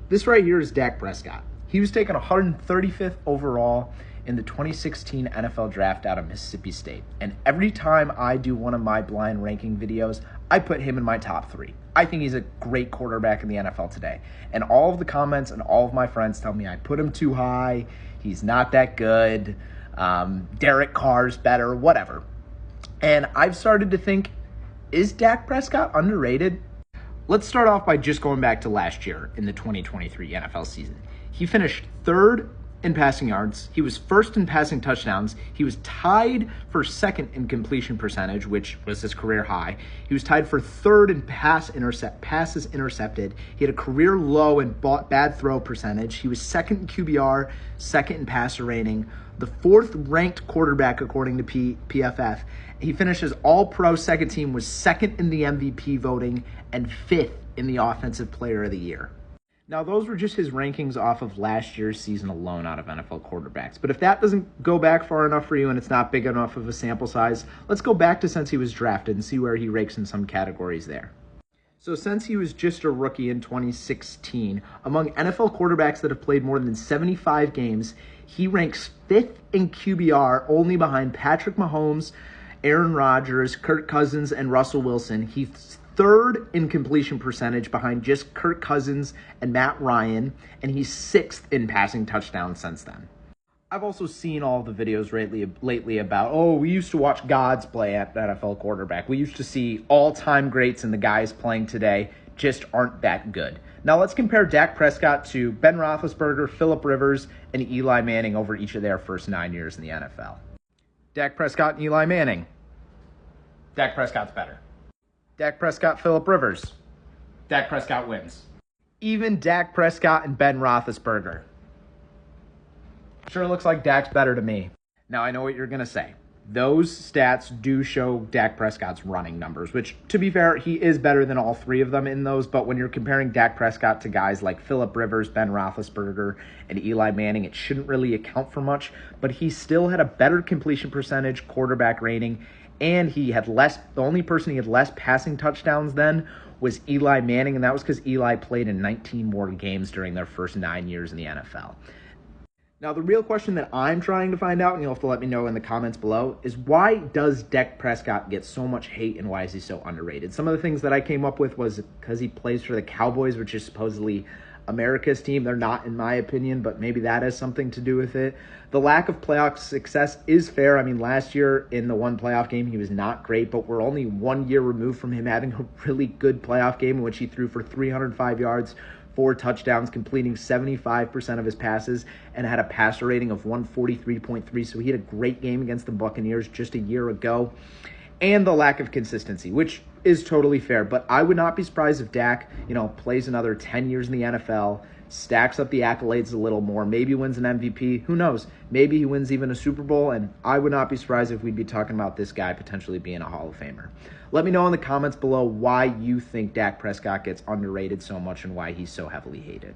This right here is Dak Prescott. He was taken 135th overall in the 2016 NFL draft out of Mississippi State. And every time I do one of my blind ranking videos, I put him in my top 3. I think he's a great quarterback in the NFL today. And all of the comments and all of my friends tell me I put him too high, he's not that good, Derek Carr's better, whatever. And I've started to think, is Dak Prescott underrated? Let's start off by just going back to last year in the 2023 NFL season. He finished 3rd in passing yards. He was 1st in passing touchdowns. He was tied for 2nd in completion percentage, which was his career high. He was tied for 3rd in passes intercepted. He had a career low in bad throw percentage. He was 2nd in QBR, 2nd in passer rating, the 4th ranked quarterback according to PFF. He finished as all-pro second team, was 2nd in the MVP voting, and 5th in the Offensive Player of the Year. Now, those were just his rankings off of last year's season alone out of NFL quarterbacks. But if that doesn't go back far enough for you and it's not big enough of a sample size, let's go back to since he was drafted and see where he ranks in some categories there. So since he was just a rookie in 2016, among NFL quarterbacks that have played more than 75 games, he ranks 5th in QBR, only behind Patrick Mahomes, Aaron Rodgers, Kirk Cousins, and Russell Wilson. He's 3rd in completion percentage behind just Kirk Cousins and Matt Ryan, and he's 6th in passing touchdowns since then. I've also seen all the videos lately about, we used to watch gods play at NFL quarterback. We used to see all-time greats, and the guys playing today just aren't that good. Now let's compare Dak Prescott to Ben Roethlisberger, Phillip Rivers, and Eli Manning over each of their first 9 years in the NFL. Dak Prescott and Eli Manning. Dak Prescott's better. Dak Prescott, Phillip Rivers. Dak Prescott wins. Even Dak Prescott and Ben Roethlisberger. Sure looks like Dak's better to me. Now, I know what you're going to say. Those stats do show Dak Prescott's running numbers, which, to be fair, he is better than all 3 of them in those. But when you're comparing Dak Prescott to guys like Phillip Rivers, Ben Roethlisberger, and Eli Manning, it shouldn't really account for much. But he still had a better completion percentage, quarterback rating, and he had less. The only person he had less passing touchdowns than was Eli Manning, and that was because Eli played in 19 more games during their first 9 years in the NFL. Now, the real question that I'm trying to find out, and you'll have to let me know in the comments below, is why does Dak Prescott get so much hate and why is he so underrated? Some of the things that I came up with was because he plays for the Cowboys, which is supposedly America's team. They're not, in my opinion, but maybe that has something to do with it. The lack of playoff success is fair. I mean, last year in the one playoff game, he was not great, but we're only 1 year removed from him having a really good playoff game in which he threw for 305 yards, 4 touchdowns, completing 75% of his passes, and had a passer rating of 143.3. So he had a great game against the Buccaneers just a year ago. And the lack of consistency, which is totally fair. But I would not be surprised if Dak, plays another 10 years in the NFL, stacks up the accolades a little more, maybe wins an MVP. Who knows? Maybe he wins even a Super Bowl, and I would not be surprised if we'd be talking about this guy potentially being a Hall of Famer. Let me know in the comments below why you think Dak Prescott gets underrated so much and why he's so heavily hated.